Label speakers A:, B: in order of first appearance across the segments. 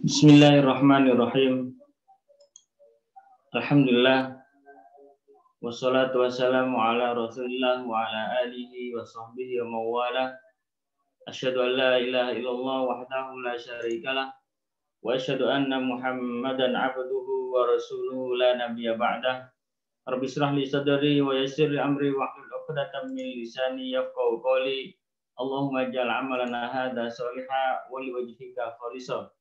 A: Bismillahirrahmanirrahim. Alhamdulillah wassalatu wassalamu ala Rasulillah wa ala alihi wa sahbihi wa mawala. Asyhadu an la ilaha illallah wahdahu la syarikalah wa asyhadu anna Muhammadan abduhu wa rasuluhu la nabiyya ba'dah. Rabbi shrah li sadri wa yassir li amri wahlul 'uqdatam min lisani yafqahu qawli. Allahumma ij'al amalana hadza shalihan wa liwajhika khalishan.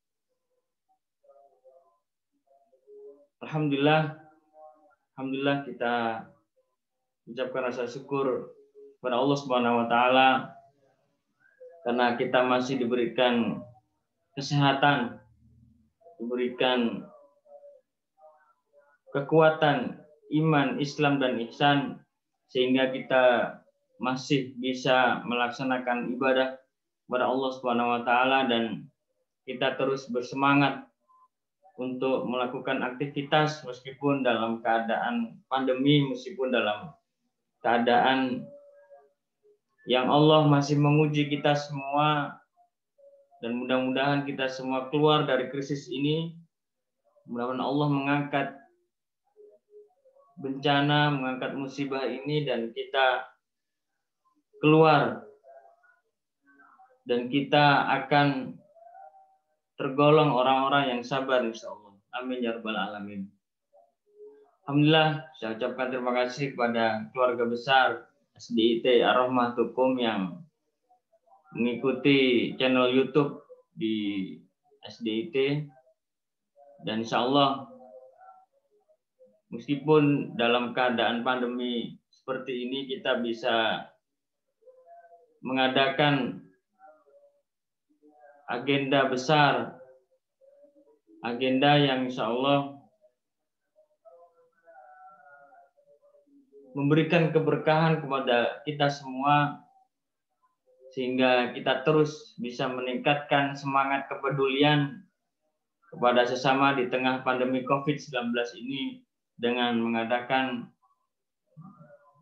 A: Alhamdulillah kita ucapkan rasa syukur kepada Allah Subhanahu wa taala karena kita masih diberikan kesehatan, diberikan kekuatan iman, Islam dan ihsan sehingga kita masih bisa melaksanakan ibadah kepada Allah Subhanahu wa taala dan kita terus bersemangat untuk melakukan aktivitas meskipun dalam keadaan pandemi, meskipun dalam keadaan yang Allah masih menguji kita semua, dan mudah-mudahan kita semua keluar dari krisis ini. Mudah-mudahan Allah mengangkat bencana, mengangkat musibah ini dan kita keluar dan kita akan tergolong orang-orang yang sabar insyaallah. Amin ya rabbal alamin. Alhamdulillah, saya ucapkan terima kasih kepada keluarga besar SDIT Ar-Rahmah Tukum yang mengikuti channel YouTube di SDIT, dan insyaallah meskipun dalam keadaan pandemi seperti ini kita bisa mengadakan agenda besar, agenda yang insya Allah memberikan keberkahan kepada kita semua sehingga kita terus bisa meningkatkan semangat kepedulian kepada sesama di tengah pandemi COVID-19 ini dengan mengadakan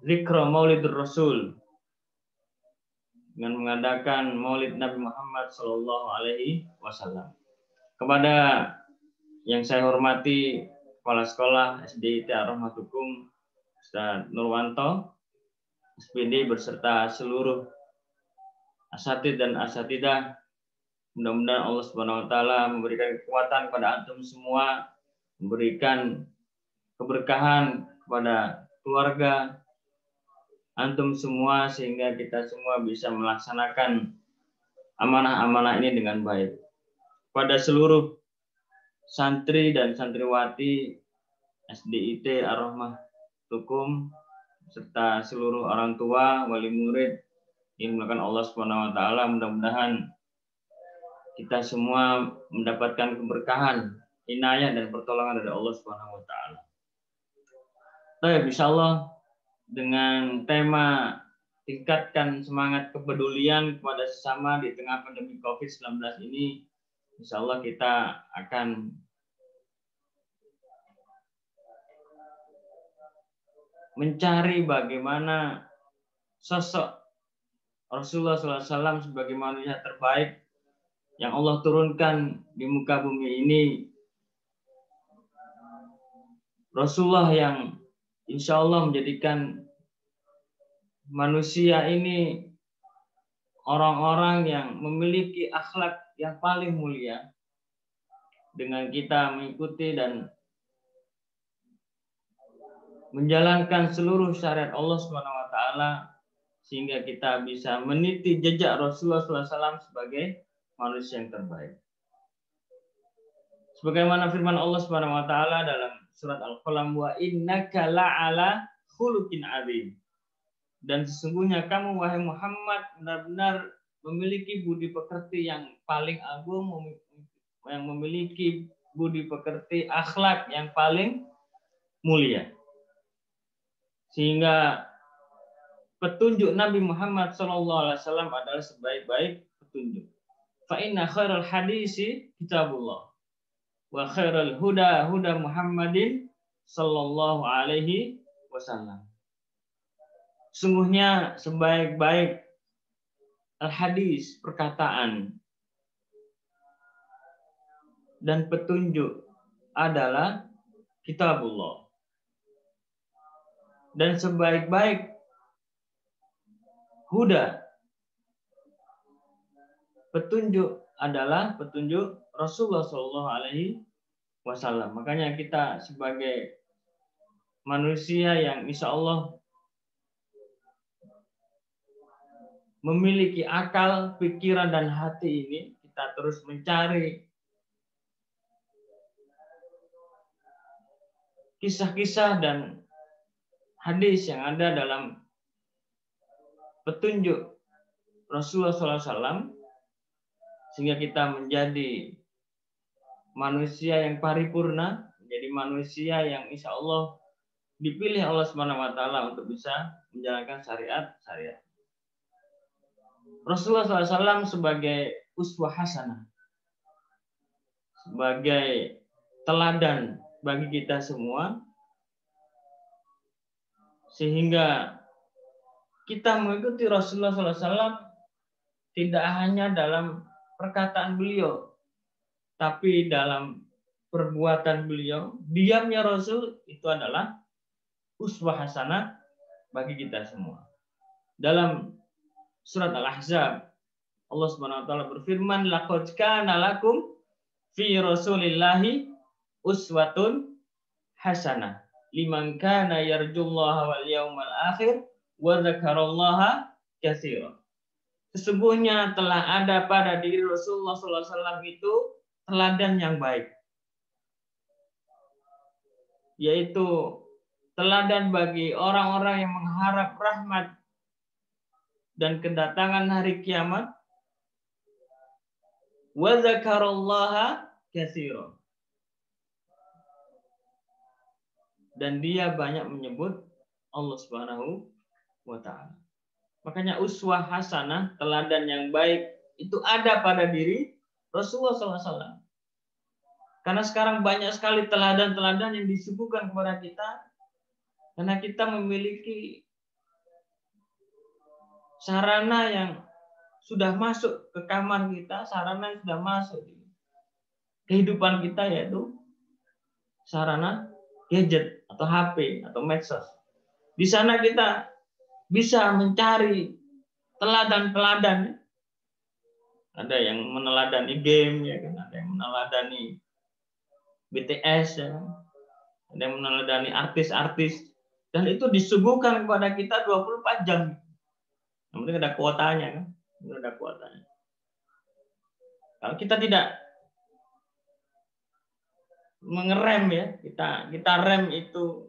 A: Zikra Maulidur Rasul, dengan mengadakan Maulid Nabi Muhammad Sallallahu Alaihi Wasallam. Kepada yang saya hormati Kepala Sekolah SDIT Ar-Rahmah Tukum Ustaz Nurwanto, SPD beserta seluruh asatid dan asatidah, mudah-mudahan Allah Subhanahu Wa Taala memberikan kekuatan kepada antum semua, memberikan keberkahan kepada keluarga antum semua sehingga kita semua bisa melaksanakan amanah-amanah ini dengan baik. Pada seluruh santri dan santriwati SDIT Ar-Rahmah Tukum serta seluruh orang tua, wali murid yang dimuliakan Allah Subhanahu wa taala, mudah-mudahan kita semua mendapatkan keberkahan, inayah dan pertolongan dari Allah Subhanahu wa taala. Baik, insyaallah dengan tema tingkatkan semangat kepedulian kepada sesama di tengah pandemi COVID-19 ini, insya Allah kita akan mencari bagaimana sosok Rasulullah SAW sebagai manusia terbaik yang Allah turunkan di muka bumi ini. Rasulullah yang insya Allah menjadikan manusia ini orang-orang yang memiliki akhlak yang paling mulia. Dengan kita mengikuti dan menjalankan seluruh syariat Allah SWT, sehingga kita bisa meniti jejak Rasulullah SAW sebagai manusia yang terbaik. Sebagaimana firman Allah SWT dalam surat Al-Qalam, wa innaka la'ala khuluqin adzim. Dan sesungguhnya kamu wahai Muhammad benar-benar memiliki budi pekerti yang paling agung, yang memiliki budi pekerti akhlak yang paling mulia. Sehingga petunjuk Nabi Muhammad SAW adalah sebaik-baik petunjuk. Fa inna khairal hadisi kitabullah wa khairal huda huda Muhammadin sallallahu alaihi wasallam. Sungguhnya sebaik-baik al-hadis, perkataan, dan petunjuk adalah kitabullah. Dan sebaik-baik huda, petunjuk adalah petunjuk Rasulullah SAW. Makanya kita sebagai manusia yang insya Allah memiliki akal, pikiran, dan hati ini, kita terus mencari kisah-kisah dan hadis yang ada dalam petunjuk Rasulullah SAW, sehingga kita menjadi manusia yang paripurna, menjadi manusia yang insya Allah dipilih Allah Subhanahu Wa Taala untuk bisa menjalankan syariat. Rasulullah SAW sebagai uswah hasanah, sebagai teladan bagi kita semua, sehingga kita mengikuti Rasulullah SAW tidak hanya dalam perkataan beliau, tapi dalam perbuatan beliau. Diamnya Rasul itu adalah uswah hasanah bagi kita semua. Dalam surat Al-Ahzab, Allah Subhanahu wa taala berfirman, laqad kana lakum fi Rasulillahi uswatun hasanah liman kana yarjullaha wal yaumal akhir wa dzakarallaha katsiran. Sesungguhnya telah ada pada diri Rasulullah SAW itu teladan yang baik, yaitu teladan bagi orang-orang yang mengharap rahmat dan kedatangan hari kiamat, wa dzakarallaha katsiran, dan dia banyak menyebut Allah Subhanahu wa taala. Makanya uswah hasanah, teladan yang baik itu ada pada diri Rasulullah SAW. Karena sekarang banyak sekali teladan-teladan yang disuguhkan kepada kita, karena kita memiliki sarana yang sudah masuk ke kamar kita, sarana yang sudah masuk di kehidupan kita, yaitu sarana gadget atau HP atau medsos. Di sana kita bisa mencari teladan-teladan. Ada yang meneladani game, ya kan? Ada yang meneladani BTS, ya kan? Ada yang meneladani artis-artis, dan itu disuguhkan kepada kita 24 jam. Yang penting ada kuotanya, kan? Ada kuotanya. Kalau kita tidak mengerem, ya, kita rem itu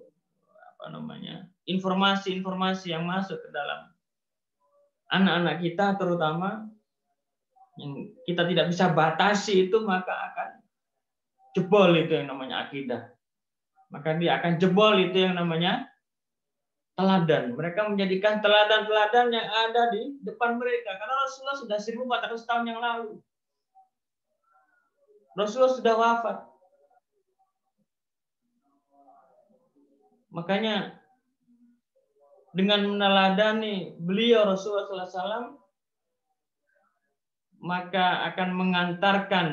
A: informasi-informasi yang masuk ke dalam anak-anak kita, terutama yang kita tidak bisa batasi itu, maka akan jebol itu yang namanya akidah. Maka dia akan jebol itu yang namanya teladan. Mereka menjadikan teladan-teladan yang ada di depan mereka. Karena Rasulullah sudah 1400 tahun yang lalu. Rasulullah sudah wafat. Makanya dengan meneladani beliau Rasulullah SAW, maka akan mengantarkan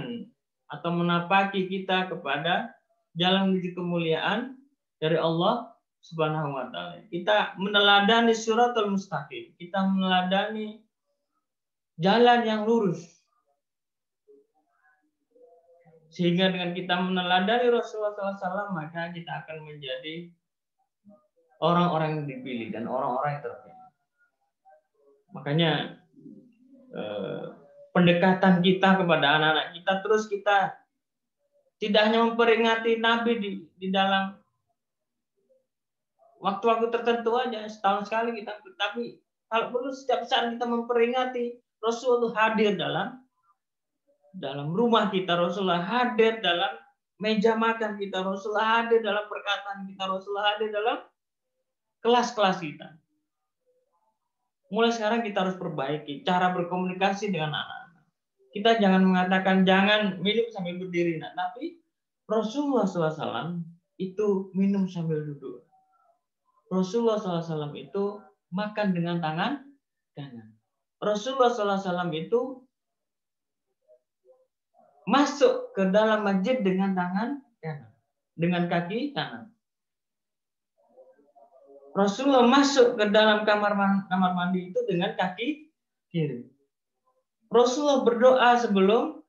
A: atau menapaki kita kepada jalan menuju kemuliaan dari Allah Subhanahu wa taala. Kita meneladani siratal mustaqim, kita meneladani jalan yang lurus. Sehingga dengan kita meneladani Rasulullah SAW, maka kita akan menjadi orang-orang yang dipilih dan orang-orang yang terpilih. Makanya pendekatan kita kepada anak-anak kita, terus kita tidak hanya memperingati Nabi di dalam waktu-waktu tertentu aja, setahun sekali kita, tapi kalau perlu setiap saat kita memperingati Rasulullah hadir dalam rumah kita, Rasulullah hadir dalam meja makan kita, Rasulullah hadir dalam perkataan kita, Rasulullah hadir dalam kelas-kelas kita. Mulai sekarang kita harus perbaiki cara berkomunikasi dengan anak-anak. Kita jangan mengatakan jangan minum sambil berdiri, tapi Rasulullah SAW itu minum sambil duduk. Rasulullah SAW itu makan dengan tangan kanan. Rasulullah SAW itu masuk ke dalam masjid dengan tangan kanan, dengan kaki kanan. Rasulullah masuk ke dalam kamar mandi itu dengan kaki kiri. Rasulullah berdoa sebelum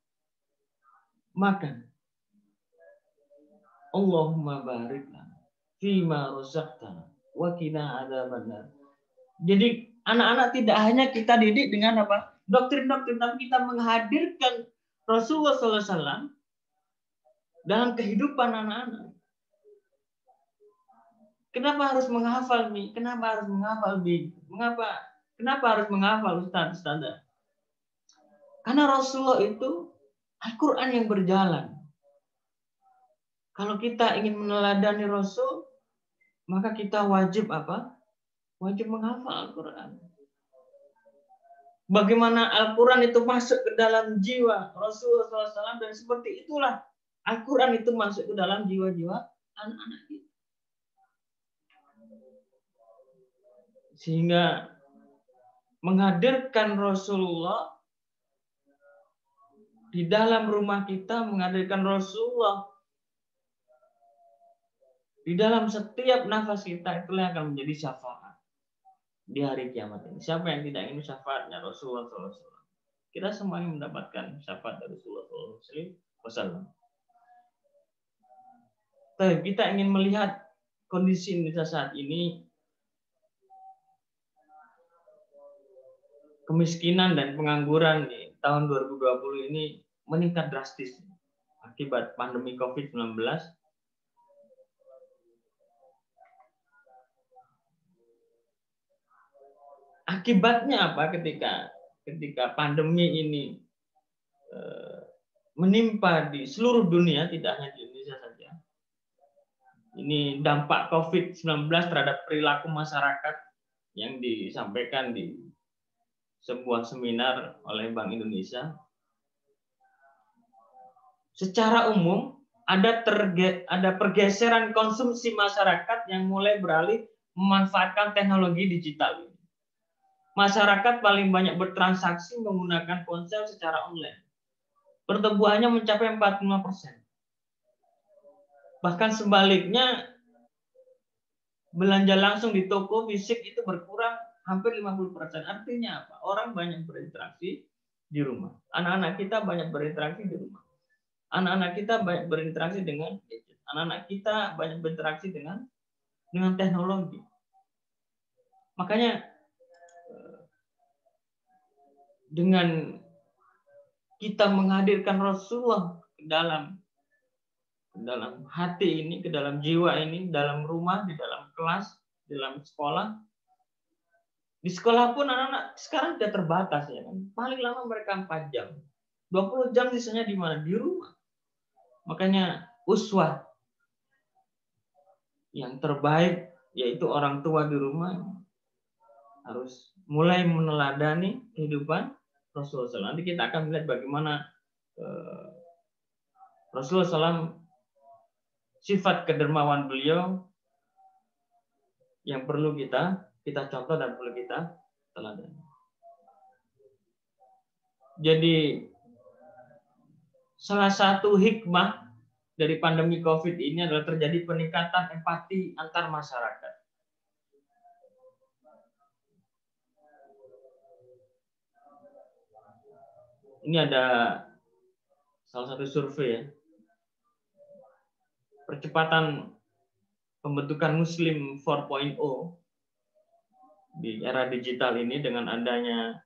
A: makan. Allahumma barik lana fima razaqtana wa qina adzabannar. Jadi anak-anak tidak hanya kita didik dengan apa? Doktrin-doktrin, tapi kita menghadirkan Rasulullah SAW dalam kehidupan anak-anak. Kenapa harus menghafal nih? Kenapa harus menghafal nih? Kenapa harus menghafal Ustaz? Karena Rasulullah itu Al-Quran yang berjalan. Kalau kita ingin meneladani Rasul, maka kita wajib apa? Wajib menghafal Al-Quran. Bagaimana Al-Quran itu masuk ke dalam jiwa Rasulullah SAW, dan seperti itulah Al-Quran itu masuk ke dalam jiwa-jiwa anak-anak kita. Sehingga menghadirkan Rasulullah di dalam rumah kita, menghadirkan Rasulullah di dalam setiap nafas kita, itulah yang akan menjadi syafaat di hari kiamat ini. Siapa yang tidak ingin syafaatnya Rasulullah SAW? Kita semua ingin mendapatkan syafaat dari Rasulullah SAW. Tapi kita ingin melihat kondisi Indonesia saat ini, kemiskinan dan pengangguran di tahun 2020 ini meningkat drastis akibat pandemi COVID-19. Akibatnya apa ketika pandemi ini menimpa di seluruh dunia, tidak hanya di Indonesia saja. Ini dampak COVID-19 terhadap perilaku masyarakat yang disampaikan di sebuah seminar oleh Bank Indonesia. Secara umum ada pergeseran konsumsi masyarakat yang mulai beralih memanfaatkan teknologi digital. Masyarakat paling banyak bertransaksi menggunakan ponsel secara online. Pertumbuhannya mencapai 45%. Bahkan sebaliknya, belanja langsung di toko fisik itu berkurang hampir 50%. Artinya apa? Orang banyak berinteraksi di rumah. Anak-anak kita banyak berinteraksi di rumah. Anak-anak kita banyak berinteraksi dengan gadget. Anak-anak kita banyak berinteraksi dengan teknologi. Makanya dengan kita menghadirkan Rasulullah ke dalam hati ini, ke dalam jiwa ini, dalam rumah, di dalam kelas, di dalam sekolah. Di sekolah pun anak-anak sekarang sudah terbatas, ya kan. Paling lama mereka 4 jam. 20 jam sisanya di mana? Di rumah. Makanya uswah yang terbaik yaitu orang tua di rumah harus mulai meneladani kehidupan Rasulullah SAW. Nanti kita akan melihat bagaimana Rasulullah SAW, sifat kedermawan beliau yang perlu kita contoh dan perlu kita teladani. Jadi salah satu hikmah dari pandemi COVID ini adalah terjadi peningkatan empati antar masyarakat. Ini ada salah satu survei ya. Percepatan pembentukan Muslim 4.0 di era digital ini dengan adanya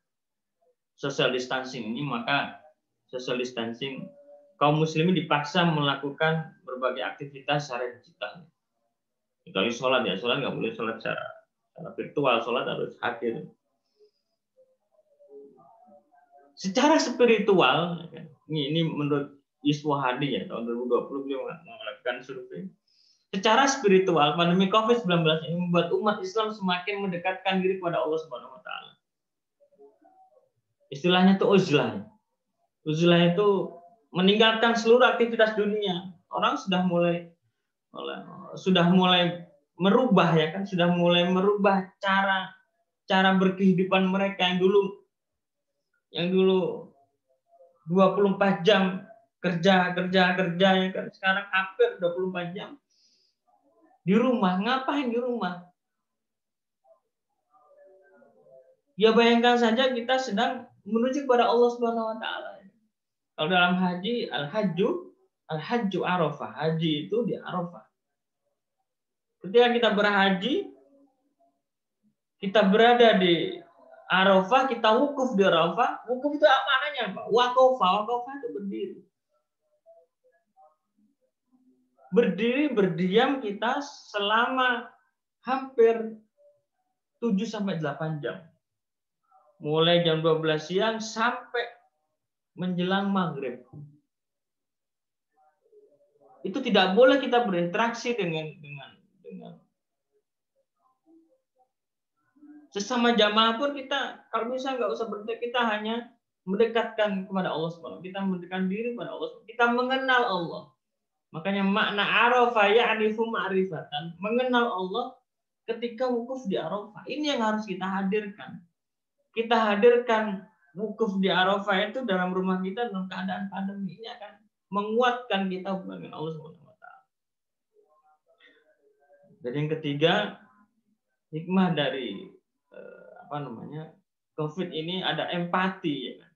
A: social distancing ini, maka social distancing kaum muslimin dipaksa melakukan berbagai aktivitas secara digital. Kecuali sholat ya, sholat nggak boleh sholat secara virtual, sholat harus hadir. Secara spiritual, ini menurut Yuswa Hadi ya, tahun 2020 beliau melakukan survei. Secara spiritual, pandemi COVID-19 ini membuat umat Islam semakin mendekatkan diri kepada Allah Subhanahu wa taala. Istilahnya itu uzlah. Uzlah itu meninggalkan seluruh aktivitas dunia. Orang sudah mulai merubah ya kan, sudah mulai merubah cara berkehidupan mereka yang dulu 24 jam kerja ya kan. Sekarang hampir 24 jam di rumah. Ngapain di rumah? Ya bayangkan saja kita sedang menuju kepada Allah Subhanahu wa taala. Kalau dalam haji, al-hajju Arafah. Haji itu di Arafah. Ketika kita berhaji, kita berada di Arafah, kita wukuf di Arafah. Wukuf itu apa maknanya, Pak? Waqafah itu berdiri. Berdiri, berdiam kita selama hampir 7-8 jam. Mulai jam 12 siang sampai menjelang maghrib. Itu tidak boleh kita berinteraksi dengan sesama jamaah pun. Kita kalau bisa nggak usah berinteraksi, kita hanya mendekatkan kepada Allah SWT. Kita mendekatkan diri kepada Allah SWT. Kita mengenal Allah. Makanya makna Arafah ya'rifu ma'rifatan, mengenal Allah ketika wukuf di Arafah. Ini yang harus kita hadirkan. Kita hadirkan wukuf di Arafah itu dalam rumah kita dalam keadaan pandemi. Ini akan menguatkan kita dengan Allah SWT. Dan yang ketiga, hikmah dari COVID ini ada empati, ya kan?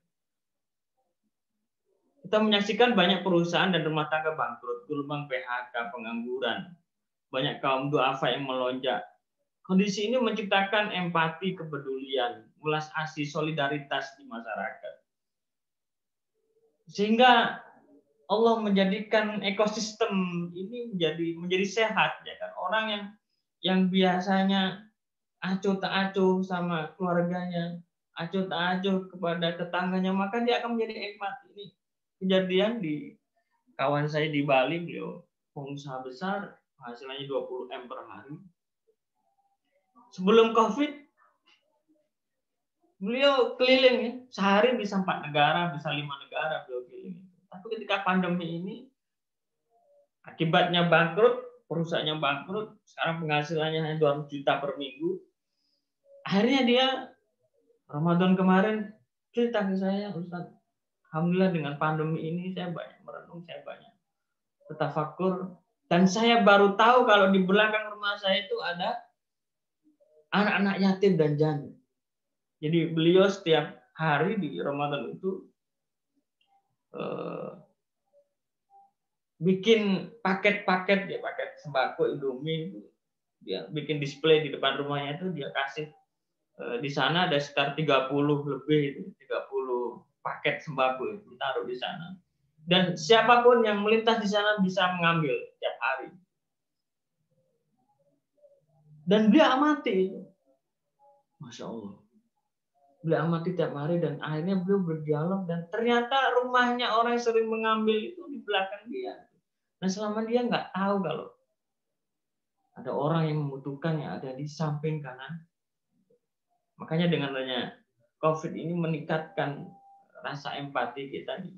A: Kita menyaksikan banyak perusahaan dan rumah tangga bangkrut, gelombang PHK, pengangguran, banyak kaum duafa yang melonjak. Kondisi ini menciptakan empati, kepedulian, ulas asih, solidaritas di masyarakat. Sehingga Allah menjadikan ekosistem ini menjadi sehat, ya kan? Orang yang biasanya acuh tak acuh sama keluarganya, acuh tak acuh kepada tetangganya, maka dia akan menjadi empati. Ini kejadian di kawan saya di Bali, beliau pengusaha besar, hasilnya 20 M per hari. Sebelum COVID, beliau keliling ya, sehari bisa 4 negara, bisa 5 negara beliau keliling. Tapi ketika pandemi ini, akibatnya bangkrut, perusahaannya bangkrut, sekarang penghasilannya hanya 200 juta per minggu. Akhirnya dia Ramadan kemarin cerita ke saya, Ustaz, alhamdulillah dengan pandemi ini saya banyak merenung, saya banyak bertafakur, dan saya baru tahu kalau di belakang rumah saya itu ada anak-anak yatim dan janda. Jadi beliau setiap hari di Ramadan itu bikin paket-paket, dia paket sembako Indomie itu, dia bikin display di depan rumahnya itu, dia kasih di sana ada sekitar 30 lebih itu, 30 paket sembako itu ditaruh di sana. Dan siapapun yang melintas di sana bisa mengambil tiap hari. Dan dia amati, Masya Allah. Beliau amati tiap hari dan akhirnya beliau berdialog, dan ternyata rumahnya orang yang sering mengambil itu di belakang dia. Nah selama dia nggak tahu kalau ada orang yang membutuhkan yang ada di samping kanan. Makanya dengan adanya COVID ini meningkatkan rasa empati kita di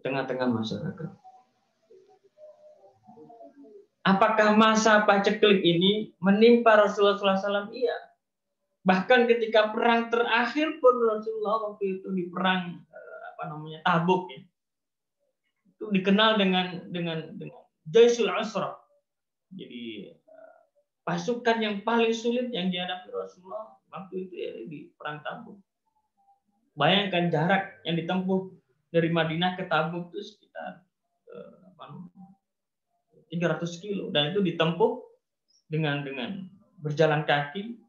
A: tengah-tengah masyarakat. Apakah masa paceklik ini menimpa Rasulullah SAW? Iya. Bahkan ketika perang terakhir pun Rasulullah waktu itu di perang Tabuk ya, itu dikenal dengan Jaisul Usra. Jadi pasukan yang paling sulit yang dihadapi Rasulullah waktu itu ya, di perang Tabuk. Bayangkan jarak yang ditempuh dari Madinah ke Tabuk itu sekitar 300 kilo, dan itu ditempuh dengan berjalan kaki.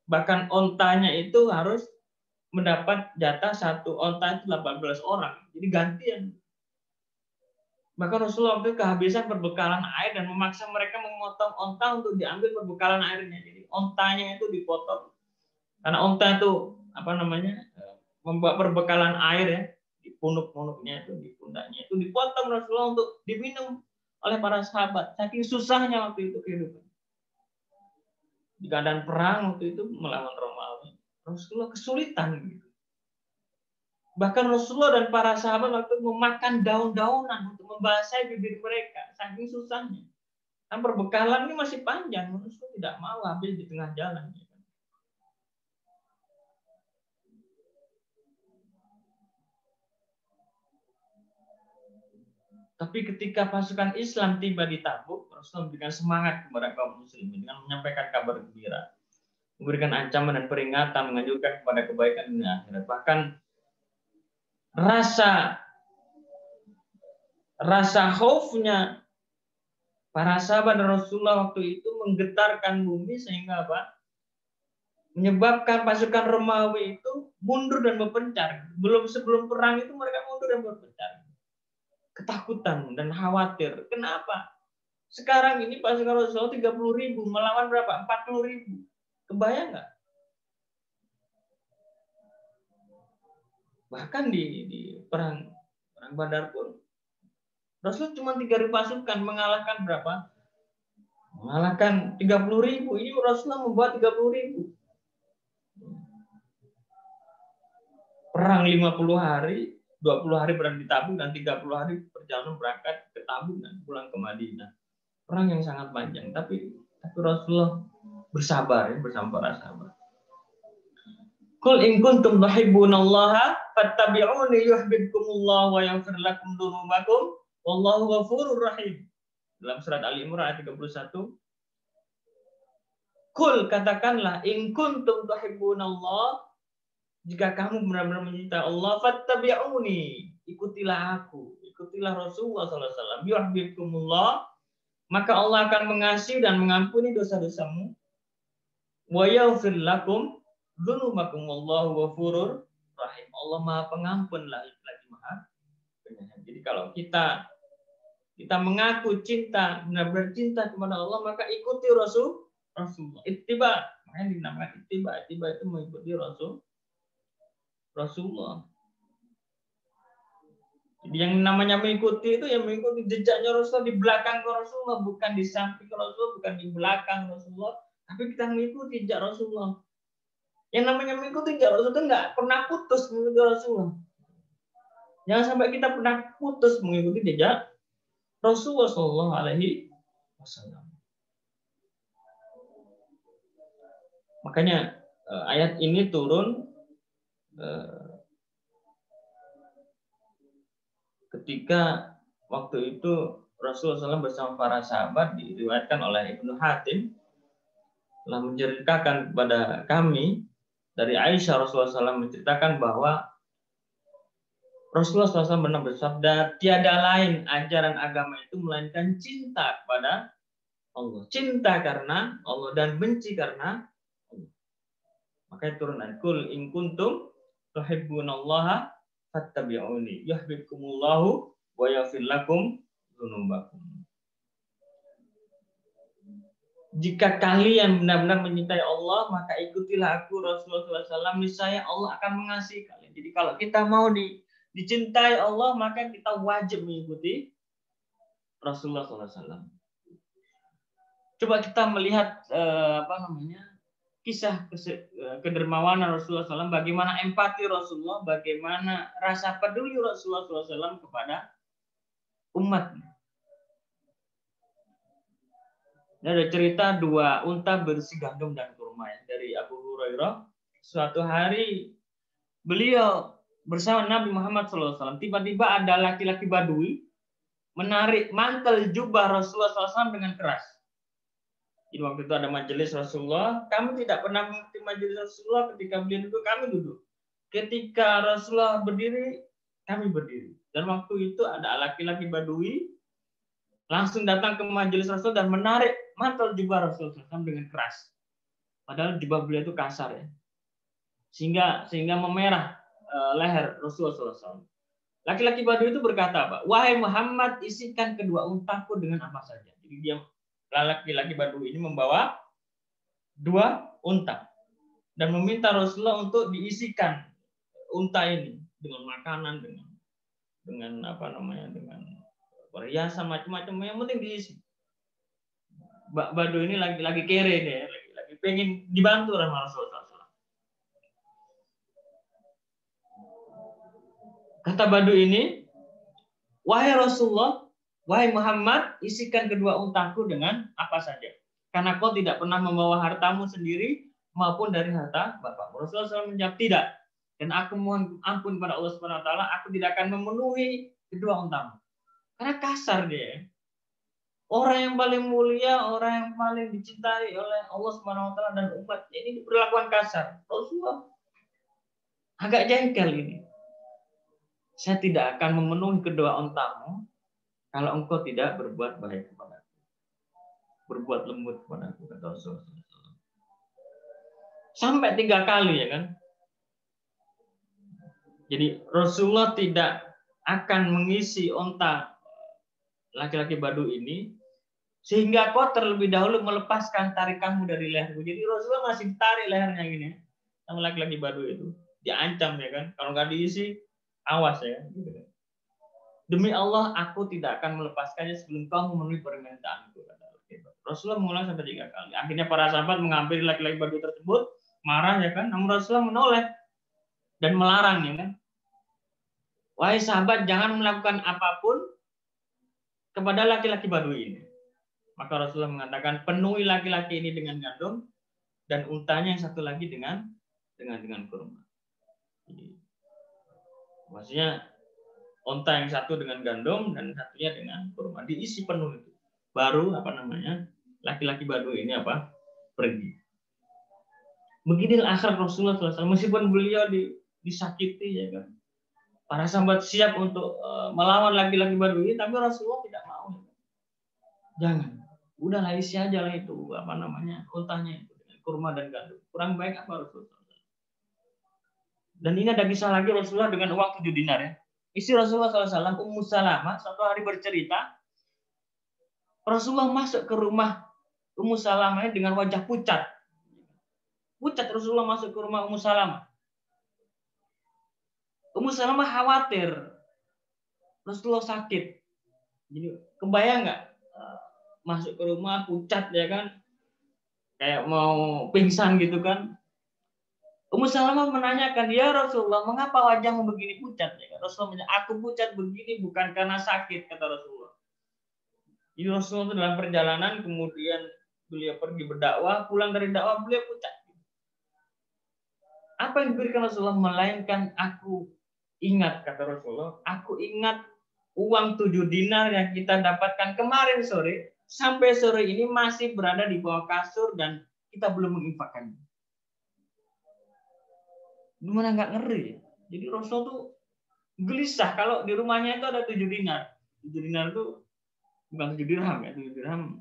A: Bahkan ontanya itu harus mendapat jatah satu onta itu 18 orang, jadi gantian. Bahkan Rasulullah waktu itu kehabisan perbekalan air dan memaksa mereka memotong onta untuk diambil perbekalan airnya. Jadi ontanya itu dipotong karena onta itu membawa perbekalan air ya, di punuk-punuknya itu, di pundaknya itu dipotong Rasulullah untuk diminum oleh para sahabat. Saking susahnya waktu itu kehidupan. Di keadaan perang waktu itu melawan Romawi, Rasulullah kesulitan gitu. Bahkan Rasulullah dan para sahabat waktu itu memakan daun-daunan untuk membasahi bibir mereka, saking susahnya. Dan perbekalan ini masih panjang, Rasulullah tidak mau habis di tengah jalan. Tapi ketika pasukan Islam tiba di Tabuk, Rasulullah memberikan semangat kepada kaum muslimin dengan menyampaikan kabar gembira, memberikan ancaman dan peringatan, menganjurkan kepada kebaikan dunia akhirat. Bahkan rasa khaufnya para sahabat dan Rasulullah waktu itu menggetarkan bumi sehingga apa? Menyebabkan pasukan Romawi itu mundur dan berpencar. Sebelum perang itu mereka mundur dan berpencar. Ketakutan dan khawatir. Kenapa? Sekarang ini pasukan Rasulullah 30.000 melawan berapa? 40.000. Kebayang nggak? Bahkan di perang Badar pun Rasul cuma 3.000 pasukan mengalahkan berapa? Mengalahkan 30.000. Ini Rasulullah membuat 30.000. Perang 50 hari, 20 hari berada di Tabuk dan 30 hari perjalanan berangkat ke Tabuk dan pulang ke Madinah. Perang yang sangat panjang, tapi Rasulullah bersabar ya, bersama para sahabat. Qul in kuntum tuhibbunallaha fattabi'uni yuhibbukumullah wa yaghfir lakum dzunubakum wallahu ghafurur rahim. Dalam surat Ali Imran ayat 31. Qul, katakanlah, in kuntum tuhibbunallah, jika kamu benar-benar mencintai Allah, fattabi'uni, ikutilah aku, ikutilah Rasulullah SAW. Yuhibbukumullah, maka Allah akan mengasihi dan mengampuni dosa-dosamu. Wa yaghfir lakum dzunubakum wallahu ghafurur rahim. Allah Maha Pengampun lagi Maha Penyayang. Jadi kalau kita mengaku cinta, benar-benar cinta kepada Allah, maka ikuti Rasulullah. Ittiba, makanya dinamakan ittiba. Ittiba itu mengikuti Rasulullah. Jadi yang namanya mengikuti itu yang mengikuti jejaknya Rasulullah, di belakang Rasulullah, bukan di samping Rasulullah, bukan di belakang Rasulullah, tapi kita mengikuti jejak Rasulullah. Yang namanya mengikuti jejak Rasulullah itu nggak pernah putus mengikuti Rasulullah. Jangan sampai kita pernah putus mengikuti jejak Rasulullah Shallallahu Alaihi Wasallam. Makanya ayat ini turun ketika waktu itu Rasulullah SAW bersama para sahabat, diriwayatkan oleh Ibnu Hatim, telah menceritakan kepada kami dari Aisyah, Rasulullah SAW menceritakan bahwa Rasulullah SAW pernah bersabda, tiada lain ajaran agama itu melainkan cinta kepada Allah, cinta karena Allah dan benci karena Allah. Makanya turun ayat, Qul in kuntum tuhibbunallaha fattabi'uni yuhibbukumullahu wa yaghfir lakum dzunubakum. Jika kalian benar-benar mencintai Allah, maka ikutilah aku Rasulullah SAW, niscaya Allah akan mengasihi kalian. Jadi kalau kita mau dicintai Allah, maka kita wajib mengikuti Rasulullah SAW. Coba kita melihat kisah kedermawanan Rasulullah SAW, bagaimana empati Rasulullah, bagaimana rasa peduli Rasulullah SAW kepada umatnya. Ini ada cerita dua unta berisi gandum dan kurma ya, dari Abu Hurairah. Suatu hari beliau bersama Nabi Muhammad SAW, tiba-tiba ada laki-laki Badui menarik mantel jubah Rasulullah SAW dengan keras. Jadi waktu itu ada majelis Rasulullah, kami tidak pernah mengikuti majelis Rasulullah. Ketika beliau duduk, kami duduk. Ketika Rasulullah berdiri, kami berdiri. Dan waktu itu ada laki-laki Badui langsung datang ke majelis Rasul dan menarik mantel jubah Rasulullah SAW dengan keras. Padahal jubah beliau itu kasar ya, sehingga memerah leher Rasulullah SAW. Laki-laki Badui itu berkata, apa? Wahai Muhammad, isikan kedua untaku dengan apa saja. Jadi dia, laki-laki Badui ini membawa dua unta dan meminta Rasulullah untuk diisikan unta ini dengan makanan, dengan perhiasan macam-macam, yang penting diisi. Badui ini lagi kere nih, lagi pengen dibantu oleh Rasulullah SAW. Kata Badui ini, wahai Rasulullah, wahai Muhammad, isikan kedua untaku dengan apa saja, karena kau tidak pernah membawa hartamu sendiri maupun dari harta bapak. Rasulullah SAW menjawab, tidak, dan aku mohon ampun kepada Allah Subhanahu Wa Taala, aku tidak akan memenuhi kedua untamu. Karena kasar dia. Orang yang paling mulia, orang yang paling dicintai oleh Allah Subhanahu wa taala dan umat ini diperlakukan kasar. Rasulullah agak jengkel ini. Saya tidak akan memenuhi kedua ontamu kalau engkau tidak berbuat baik kepadaku. Berbuat lembut kepadaku, kata Rasulullah. Sampai 3 kali ya kan. Jadi Rasulullah tidak akan mengisi onta laki-laki Badu ini sehingga kau terlebih dahulu melepaskan tarikanmu dari leherku. Jadi Rasulullah masih tarik lehernya gini sama laki-laki Badu itu. Diancam ya kan. Kalau nggak diisi, awas ya. Gitu kan. Demi Allah, aku tidak akan melepaskannya sebelum kau memenuhi permintaanku. Rasulullah mengulang sampai 3 kali. Akhirnya para sahabat mengambil laki-laki Badu tersebut, marah ya kan. Namun Rasulullah menoleh dan melarang ya kan. Wahai sahabat, jangan melakukan apapun kepada laki-laki Badu ini. Maka Rasulullah mengatakan, penuhi laki-laki ini dengan gandum dan untanya yang satu lagi dengan kurma. Jadi, maksudnya unta yang satu dengan gandum dan satunya dengan kurma, diisi penuh itu. Baru laki-laki Badu ini pergi. Beginilah akhlak Rasulullah SAW. Meskipun beliau disakiti ya kan. Para sahabat siap untuk melawan laki-laki Badu ini, tapi Rasulullah tidak mau. Jangan. Udahlah isi aja lah itu untanya itu dengan kurma dan gandum. Kurang baik apa Rasulullah? Dan ini ada kisah lagi Rasulullah dengan uang 7 dinar ya. Istri Rasulullah SAW, Ummu Salamah, suatu hari bercerita, Rasulullah masuk ke rumah Ummu Salamah dengan wajah pucat. Pucat Rasulullah masuk ke rumah Ummu Salamah. Ummu Salamah khawatir Rasulullah sakit. Jadi kebayang nggak masuk ke rumah pucat ya kan, kayak mau pingsan gitu kan. Ummu Salamah menanyakan, ya Rasulullah, mengapa wajahmu begini pucat? Ya, Rasulullah menjawab, aku pucat begini bukan karena sakit, kata Rasulullah. Jadi Rasulullah itu dalam perjalanan, kemudian beliau pergi berdakwah, pulang dari dakwah beliau pucat. Apa yang diberikan Rasulullah? Melainkan aku ingat, kata Rasulullah, aku ingat uang 7 dinar yang kita dapatkan kemarin sore, sampai sore ini masih berada di bawah kasur dan kita belum menginfakkannya. Gimana nggak ngeri? Jadi Rasul tuh gelisah kalau di rumahnya itu ada 7 dinar. 7 dinar itu bukan 7 dirham ya. 7 dirham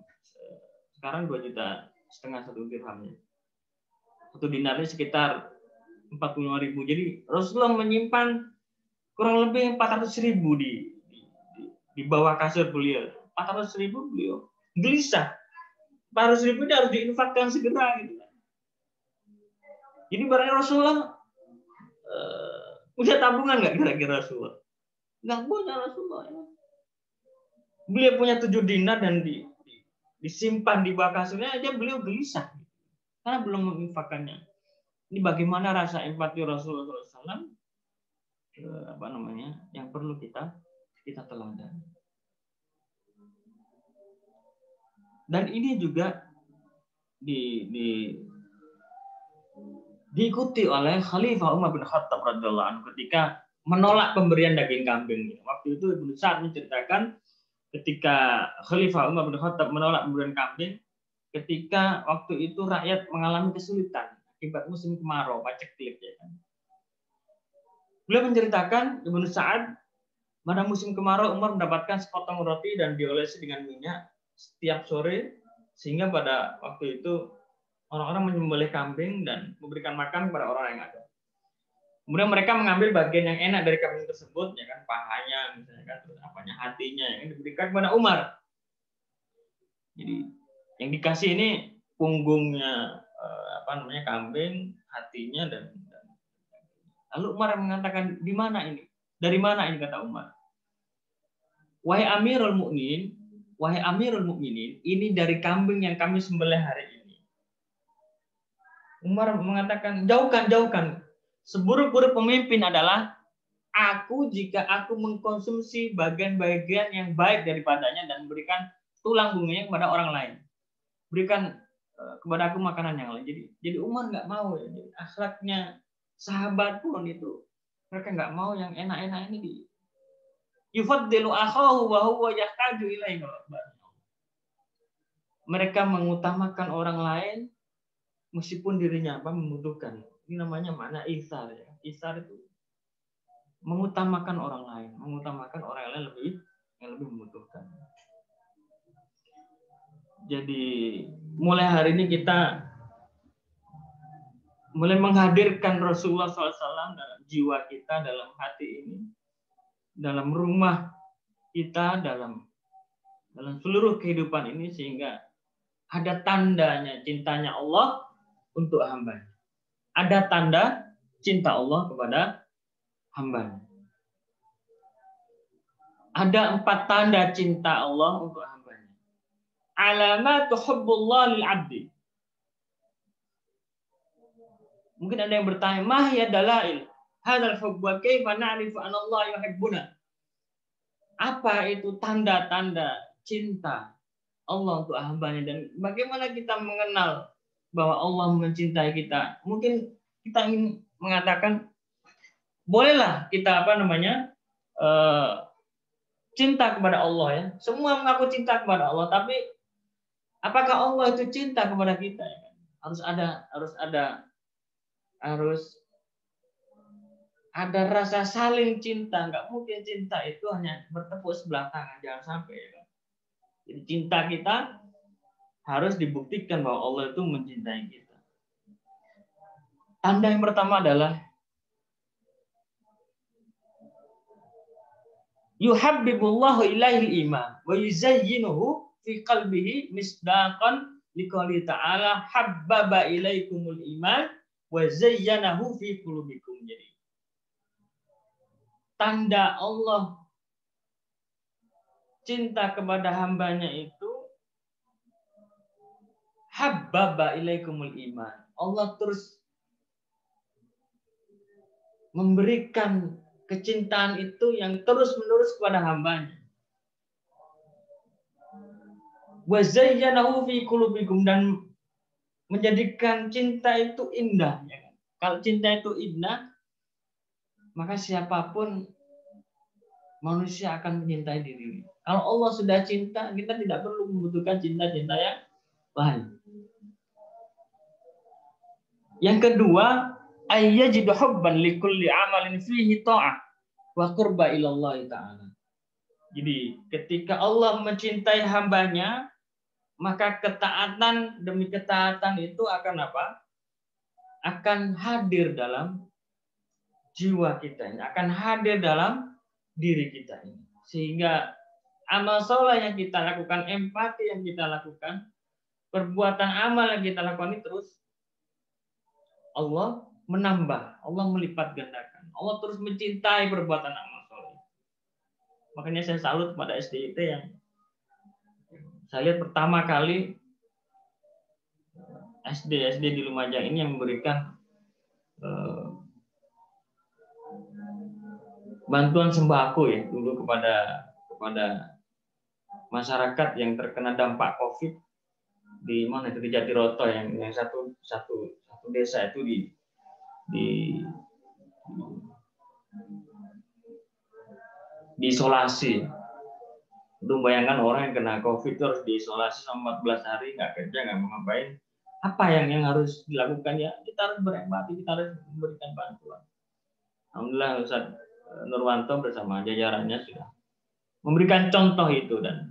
A: sekarang 2,5 juta 1 dirhamnya. 1 dinarnya sekitar 45.000. Jadi Rasulullah menyimpan kurang lebih 400.000 di bawah kasur beliau. 400.000 beliau gelisah. 400.000 itu harus diinfakkan segera gitu. Jadi barangnya Rasulullah punya tabungan nggak kira-kira Rasulullah? Nggak punya Rasulullah. Ya. Beliau punya 7 dinar dan disimpan di bawah kasurnya aja beliau gelisah. Karena belum menginfakkannya. Ini bagaimana rasa empati Rasulullah SAW yang perlu kita teladani. Dan ini juga diikuti oleh Khalifah Umar bin Khattab radhiyallahu anhu ketika menolak pemberian daging kambing. Waktu itu Ibnu Sa'ad menceritakan ketika Khalifah Umar bin Khattab menolak pemberian kambing, ketika waktu itu rakyat mengalami kesulitan akibat musim kemarau, paceklik ya kan. Beliau menceritakan Ibnu Sa'ad pada musim kemarau Umar mendapatkan sepotong roti dan diolesi dengan minyak setiap sore, sehingga pada waktu itu orang-orang menyembelih kambing dan memberikan makan kepada orang yang ada. Kemudian mereka mengambil bagian yang enak dari kambing tersebut, ya kan, pahanya, misalnya kan, terus hatinya yang diberikan kepada Umar. Jadi yang dikasih ini punggungnya kambing, hatinya dan lalu Umar mengatakan, di mana ini? Dari mana ini, kata Umar? Wahai Amirul Mukminin, ini dari kambing yang kami sembelih hari ini. Umar mengatakan, jauhkan. Seburuk-buruk pemimpin adalah jika aku mengkonsumsi bagian-bagian yang baik daripadanya dan memberikan tulang bulunya kepada orang lain. Berikan kepada aku makanan yang lain. Jadi Umar nggak mau ya. Jadi akhlaknya sahabat pun itu mereka nggak mau yang enak-enak ini Yufaddilu akhahu wa huwa yahtaju ilaihi. Mereka mengutamakan orang lain meskipun dirinya membutuhkan. Ini namanya mana isar ya. Isar itu mengutamakan orang lain, mengutamakan orang lain yang lebih membutuhkan. Jadi mulai hari ini kita mulai menghadirkan Rasulullah SAW dalam jiwa kita, dalam hati ini, dalam rumah kita, dalam seluruh kehidupan ini, sehingga ada tandanya cintanya Allah untuk hambanya. Ada tanda cinta Allah kepada hambanya. Ada 4 tanda cinta Allah untuk hambanya. Alamatu hubbullah lil abdi. Mungkin ada yang bertanya, "Ma hiya dalail hadzal hubb wa kaifa na'rifu anna Allah yuhibbuna?" Apa itu tanda-tanda cinta Allah untuk hambanya, dan bagaimana kita mengenal bahwa Allah mencintai kita? Mungkin kita ingin mengatakan, bolehlah kita cinta kepada Allah ya. Semua mengaku cinta kepada Allah, tapi apakah Allah itu cinta kepada kita? Harus ada rasa saling cinta. Nggak mungkin cinta itu hanya bertepuk sebelah tangan, jangan sampai ya. Jadi cinta kita harus dibuktikan bahwa Allah itu mencintai kita. Tanda yang pertama adalah yuhabbibullahu ilaihil iman wa yuzayyinuhu fi qalbihi misdaqan liqouli ta'ala habbaba ilaikumul iman wa zayyanahu fi qulubikum. Jadi tanda Allah cinta kepada hambanya itu habbaba ilaikumul iman. Allah terus memberikan kecintaan itu yang terus-menerus kepada hambanya. Wa zayyanahu fi qulubikum, dan menjadikan cinta itu indah. Kalau cinta itu indah, maka siapapun manusia akan mencintai diri. Kalau Allah sudah cinta, kita tidak perlu membutuhkan cinta-cinta yang lain. Yang kedua, ayyajidu hubban likulli amalin fihi ta'ah wa qurba ilallah ta'ala. Jadi ketika Allah mencintai hambanya, maka ketaatan demi ketaatan itu akan apa? Akan hadir dalam jiwa kita ini, akan hadir dalam diri kita ini. Sehingga amal soleh yang kita lakukan, empati yang kita lakukan, perbuatan amal yang kita lakukan ini terus Allah menambah, Allah melipat gandakan. Allah terus mencintai perbuatan amal soleh. Makanya saya salut pada SDIT yang saya lihat pertama kali SD di Lumajang ini yang memberikan bantuan sembako ya dulu kepada masyarakat yang terkena dampak COVID di mana itu, di Jatiroto, yang satu desa itu di isolasi. Lu bayangkan orang yang kena COVID itu harus diisolasi selama 14 hari, nggak kerja, nggak mau ngapain. Apa yang harus dilakukan ya? Kita harus berempati, kita harus memberikan bantuan. Alhamdulillah Ustaz Nurwanto bersama jajarannya sudah memberikan contoh itu, dan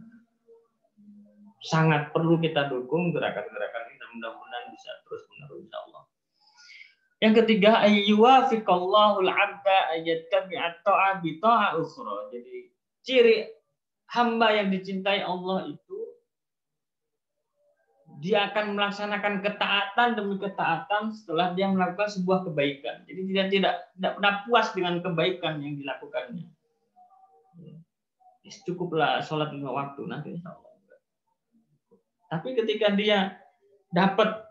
A: sangat perlu kita dukung gerakan-gerakan ini, dan mudah-mudahan bisa terus-menerus insyaallah. Yang ketiga, ayyuwafiqallahul 'abda ayyattabi'a ta'a bi ta'a ukhra. Jadi ciri hamba yang dicintai Allah itu dia akan melaksanakan ketaatan demi ketaatan setelah dia melakukan sebuah kebaikan. Jadi dia tidak pernah puas dengan kebaikan yang dilakukannya. Cukuplah sholat 5 waktu nanti insyaallah. Tapi ketika dia dapat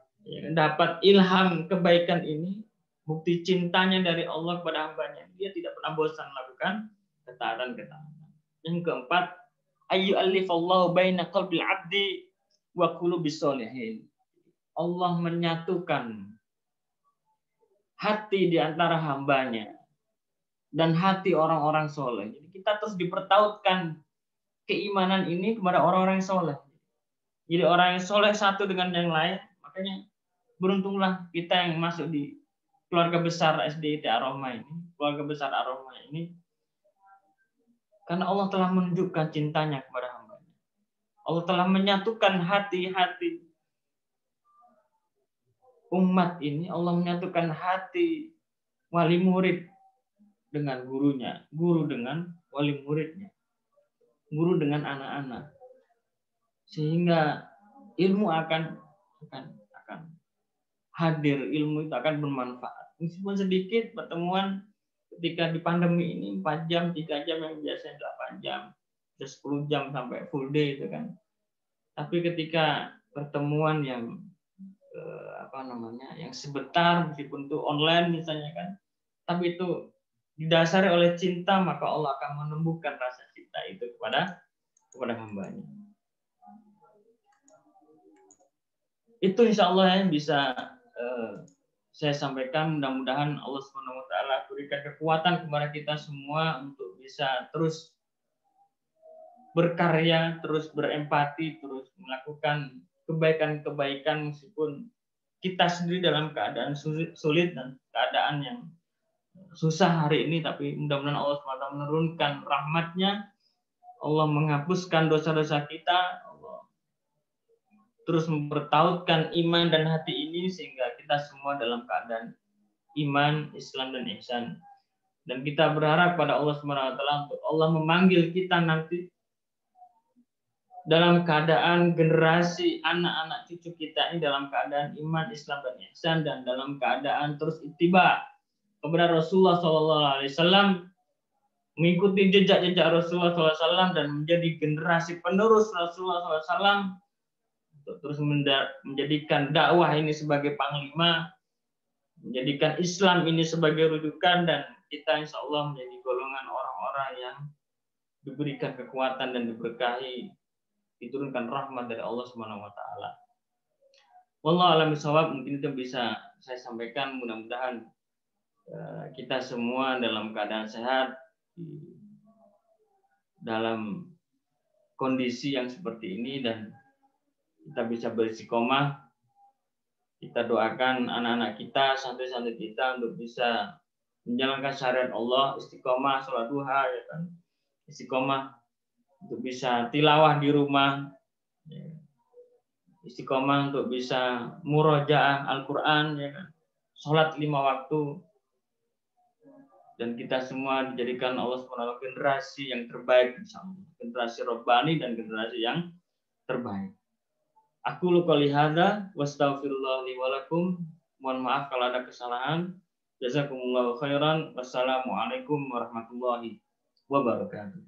A: ilham kebaikan ini, bukti cintanya dari Allah kepada hambanya, dia tidak pernah bosan melakukan ketaatan-ketaatan. Yang keempat, ayyu'allifallahu baina qalbil 'abdi wa qulubis sholihin. Allah menyatukan hati di antara hambanya dan hati orang-orang soleh. Jadi kita terus dipertautkan keimanan ini kepada orang-orang yang soleh. Jadi orang yang soleh satu dengan yang lain, makanya beruntunglah kita yang masuk di keluarga besar SDIT Aroma ini, keluarga besar Aroma ini, karena Allah telah menunjukkan cintanya kepada hamba-Nya. Allah telah menyatukan hati-hati umat ini, Allah menyatukan hati wali murid dengan gurunya, guru dengan wali muridnya, guru dengan anak-anak, sehingga ilmu akan hadir, ilmu itu akan bermanfaat. Meskipun sedikit pertemuan ketika di pandemi ini 4 jam, 3 jam yang biasanya 8 jam, 10 jam sampai full day itu kan. Tapi ketika pertemuan yang yang sebentar meskipun itu online misalnya kan, tapi itu didasari oleh cinta, maka Allah akan menumbuhkan rasa cinta itu kepada hamba-Nya. Itu insya Allah yang bisa saya sampaikan. Mudah-mudahan Allah Subhanahu wa taala berikan kekuatan kepada kita semua untuk bisa terus berkarya, terus berempati, terus melakukan kebaikan-kebaikan meskipun kita sendiri dalam keadaan sulit dan keadaan yang susah hari ini, tapi mudah-mudahan Allah SWT menurunkan rahmat-Nya, Allah menghapuskan dosa-dosa kita, Allah terus mempertautkan iman dan hati ini sehingga kita semua dalam keadaan iman, Islam dan ihsan. Dan kita berharap pada Allah SWT untuk Allah memanggil kita nanti dalam keadaan generasi anak-anak cucu kita ini dalam keadaan iman, Islam dan ihsan, dan dalam keadaan terus ittiba kepada Rasulullah SAW, mengikuti jejak-jejak Rasulullah SAW dan menjadi generasi penerus Rasulullah SAW untuk terus menjadikan dakwah ini sebagai panglima, menjadikan Islam ini sebagai rujukan, dan kita insya Allah menjadi golongan orang-orang yang diberikan kekuatan dan diberkahi, diturunkan rahmat dari Allah Subhanahu wa taala. Wallahu a'lam bishawab. Mungkin itu bisa saya sampaikan. Mudah-mudahan kita semua dalam keadaan sehat, dalam kondisi yang seperti ini, dan kita bisa beristiqomah. Kita doakan anak-anak kita, santri-santri kita untuk bisa menjalankan syariat Allah, istiqomah sholat duha, ya kan, istiqomah untuk bisa tilawah di rumah, istiqomah untuk bisa murojaah Al-Quran, ya kan, sholat 5 waktu, dan kita semua dijadikan Allah SWT generasi yang terbaik, generasi Rabbani dan generasi yang terbaik. Aku qouli hadza wastaghfirullah li wa lakum. Mohon maaf kalau ada kesalahan. Jazakumullahu khairan. Wassalamualaikum warahmatullahi wabarakatuh.